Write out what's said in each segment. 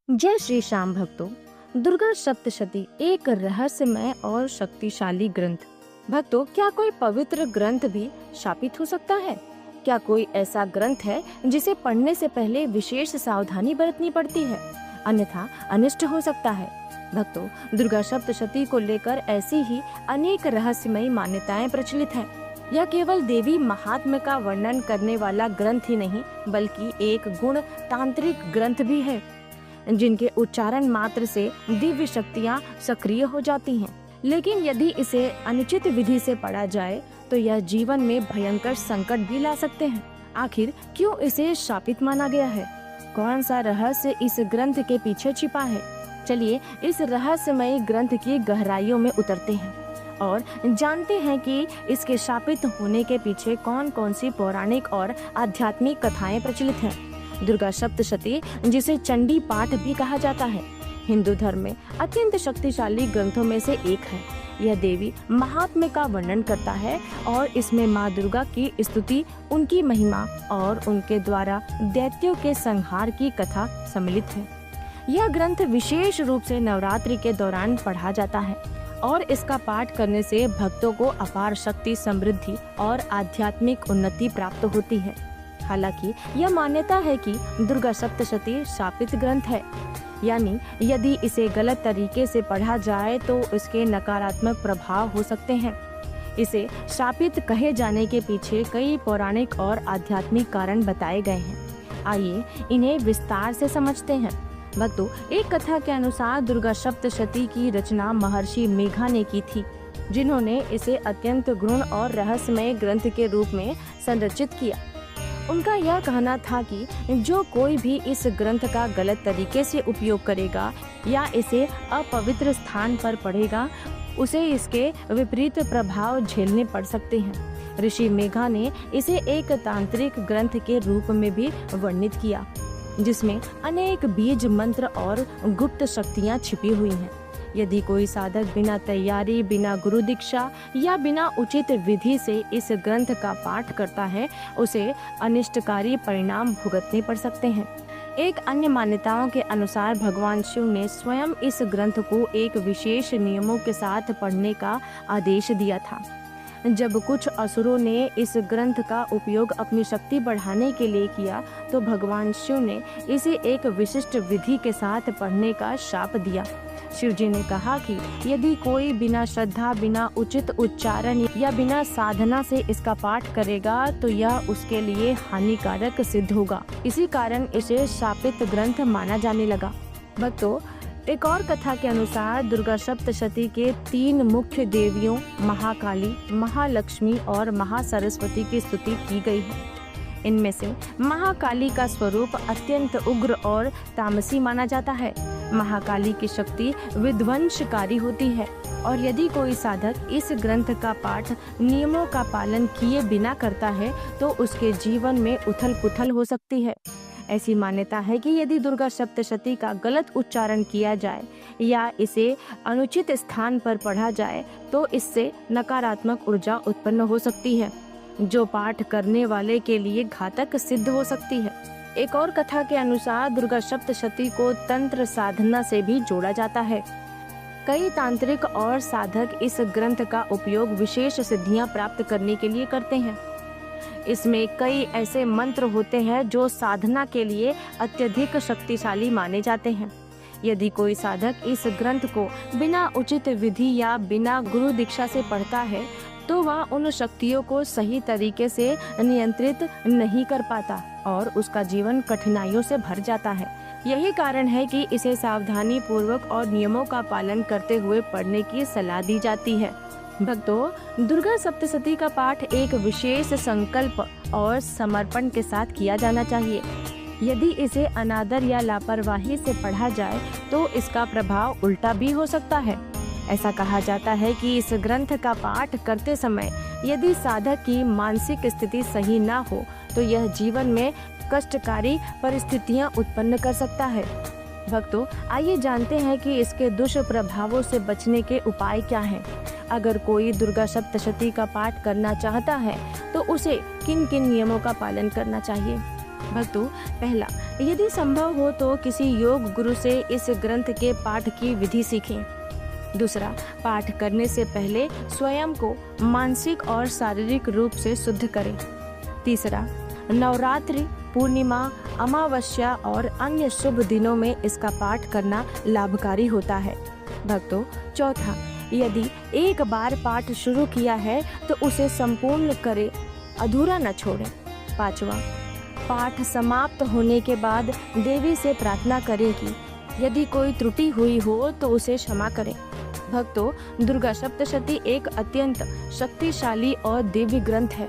जय श्री श्याम भक्तों। दुर्गा सप्तशती एक रहस्यमय और शक्तिशाली ग्रंथ। भक्तों, क्या कोई पवित्र ग्रंथ भी शापित हो सकता है? क्या कोई ऐसा ग्रंथ है जिसे पढ़ने से पहले विशेष सावधानी बरतनी पड़ती है, अन्यथा अनिष्ट हो सकता है? भक्तों, दुर्गा सप्तशती को लेकर ऐसी ही अनेक रहस्यमयी मान्यताएं प्रचलित हैं। यह केवल देवी महात्म्य का वर्णन करने वाला ग्रंथ ही नहीं, बल्कि एक गुण तांत्रिक ग्रंथ भी है, जिनके उच्चारण मात्र से दिव्य शक्तियां सक्रिय हो जाती हैं। लेकिन यदि इसे अनुचित विधि से पढ़ा जाए तो यह जीवन में भयंकर संकट भी ला सकते हैं। आखिर क्यों इसे शापित माना गया है? कौन सा रहस्य इस ग्रंथ के पीछे छिपा है? चलिए इस रहस्यमय ग्रंथ की गहराइयों में उतरते हैं और जानते हैं कि इसके शापित होने के पीछे कौन कौन सी पौराणिक और आध्यात्मिक कथाएं प्रचलित हैं। दुर्गा सप्तशती, जिसे चंडी पाठ भी कहा जाता है, हिंदू धर्म में अत्यंत शक्तिशाली ग्रंथों में से एक है। यह देवी महात्म्य का वर्णन करता है और इसमें माँ दुर्गा की स्तुति, उनकी महिमा और उनके द्वारा दैत्यों के संहार की कथा सम्मिलित है। यह ग्रंथ विशेष रूप से नवरात्रि के दौरान पढ़ा जाता है और इसका पाठ करने से भक्तों को अपार शक्ति, समृद्धि और आध्यात्मिक उन्नति प्राप्त होती है। हालांकि यह मान्यता है कि दुर्गा सप्तशती शापित ग्रंथ है, यानी यदि इसे गलत तरीके से पढ़ा जाए तो इसके नकारात्मक प्रभाव हो सकते हैं। इसे शापित कहे जाने के पीछे कई पौराणिक और आध्यात्मिक कारण बताए गए हैं। आइए इन्हें विस्तार से समझते हैं। भक्तों, एक कथा के अनुसार दुर्गा सप्तशती की रचना महर्षि मेघा ने की थी, जिन्होंने इसे अत्यंत गूढ़ और रहस्यमय ग्रंथ के रूप में संरचित किया। उनका यह कहना था कि जो कोई भी इस ग्रंथ का गलत तरीके से उपयोग करेगा या इसे अपवित्र स्थान पर पढ़ेगा, उसे इसके विपरीत प्रभाव झेलने पड़ सकते हैं। ऋषि मेघा ने इसे एक तांत्रिक ग्रंथ के रूप में भी वर्णित किया, जिसमें अनेक बीज मंत्र और गुप्त शक्तियां छिपी हुई हैं। यदि कोई साधक बिना तैयारी, बिना गुरु दीक्षा या बिना उचित विधि से इस ग्रंथ का पाठ करता है, उसे अनिष्टकारी परिणाम भुगतने पड़ सकते हैं। एक अन्य मान्यताओं के अनुसार भगवान शिव ने स्वयं इस ग्रंथ को एक विशेष नियमों के साथ पढ़ने का आदेश दिया था। जब कुछ असुरों ने इस ग्रंथ का उपयोग अपनी शक्ति बढ़ाने के लिए किया, तो भगवान शिव ने इसे एक विशिष्ट विधि के साथ पढ़ने का शाप दिया। शिव जी ने कहा कि यदि कोई बिना श्रद्धा, बिना उचित उच्चारण या बिना साधना से इसका पाठ करेगा तो यह उसके लिए हानिकारक सिद्ध होगा। इसी कारण इसे शापित ग्रंथ माना जाने लगा। भक्तों, एक और कथा के अनुसार दुर्गा सप्तशती के 3 मुख्य देवियों महाकाली, महालक्ष्मी और महासरस्वती की स्तुति की गई है। इनमें से महाकाली का स्वरूप अत्यंत उग्र और तामसी माना जाता है। महाकाली की शक्ति विध्वंसकारी होती है और यदि कोई साधक इस ग्रंथ का पाठ नियमों का पालन किए बिना करता है तो उसके जीवन में उथल पुथल हो सकती है। ऐसी मान्यता है कि यदि दुर्गा सप्तशती का गलत उच्चारण किया जाए या इसे अनुचित स्थान पर पढ़ा जाए तो इससे नकारात्मक ऊर्जा उत्पन्न हो सकती है, जो पाठ करने वाले के लिए घातक सिद्ध हो सकती है। एक और कथा के अनुसार दुर्गा सप्तशती को तंत्र साधना से भी जोड़ा जाता है। कई तांत्रिक और साधक इस ग्रंथ का उपयोग विशेष सिद्धियां प्राप्त करने के लिए करते हैं। इसमें कई ऐसे मंत्र होते हैं जो साधना के लिए अत्यधिक शक्तिशाली माने जाते हैं। यदि कोई साधक इस ग्रंथ को बिना उचित विधि या बिना गुरु दीक्षा से पढ़ता है तो वह उन शक्तियों को सही तरीके से नियंत्रित नहीं कर पाता और उसका जीवन कठिनाइयों से भर जाता है। यही कारण है कि इसे सावधानी पूर्वक और नियमों का पालन करते हुए पढ़ने की सलाह दी जाती है। भक्तों, दुर्गा सप्तशती का पाठ एक विशेष संकल्प और समर्पण के साथ किया जाना चाहिए। यदि इसे अनादर या लापरवाही से पढ़ा जाए तो इसका प्रभाव उल्टा भी हो सकता है। ऐसा कहा जाता है कि इस ग्रंथ का पाठ करते समय यदि साधक की मानसिक स्थिति सही ना हो तो यह जीवन में कष्टकारी परिस्थितियां उत्पन्न कर सकता है। भक्तों, आइए जानते हैं कि इसके दुष्प्रभावों से बचने के उपाय क्या हैं। अगर कोई दुर्गा सप्तशती का पाठ करना चाहता है तो उसे किन किन नियमों का पालन करना चाहिए? भक्तों, पहला, यदि संभव हो तो किसी योग गुरु से इस ग्रंथ के पाठ की विधि सीखें। दूसरा, पाठ करने से पहले स्वयं को मानसिक और शारीरिक रूप से शुद्ध करें। तीसरा, नवरात्रि, पूर्णिमा, अमावस्या और अन्य शुभ दिनों में इसका पाठ करना लाभकारी होता है। भक्तों, चौथा, यदि एक बार पाठ शुरू किया है तो उसे संपूर्ण करें, अधूरा न छोड़ें। पांचवा, पाठ समाप्त होने के बाद देवी से प्रार्थना करें कि यदि कोई त्रुटि हुई हो तो उसे क्षमा करें। भक्तों, दुर्गा सप्तशती एक अत्यंत शक्तिशाली और दिव्य ग्रंथ है,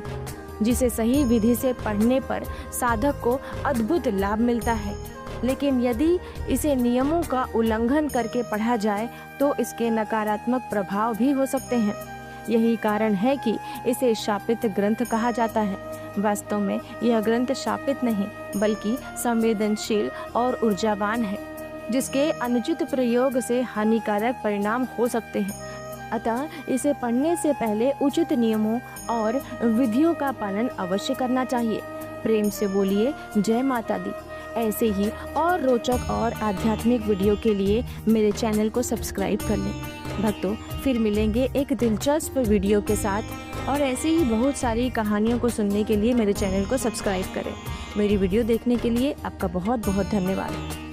जिसे सही विधि से पढ़ने पर साधक को अद्भुत लाभ मिलता है। लेकिन यदि इसे नियमों का उल्लंघन करके पढ़ा जाए तो इसके नकारात्मक प्रभाव भी हो सकते हैं। यही कारण है कि इसे शापित ग्रंथ कहा जाता है। वास्तव में यह ग्रंथ शापित नहीं बल्कि संवेदनशील और ऊर्जावान है, जिसके अनुचित प्रयोग से हानिकारक परिणाम हो सकते हैं। अतः इसे पढ़ने से पहले उचित नियमों और विधियों का पालन अवश्य करना चाहिए। प्रेम से बोलिए जय माता दी। ऐसे ही और रोचक और आध्यात्मिक वीडियो के लिए मेरे चैनल को सब्सक्राइब कर लें। भक्तों, फिर मिलेंगे एक दिलचस्प वीडियो के साथ, और ऐसे ही बहुत सारी कहानियों को सुनने के लिए मेरे चैनल को सब्सक्राइब करें। मेरी वीडियो देखने के लिए आपका बहुत बहुत धन्यवाद।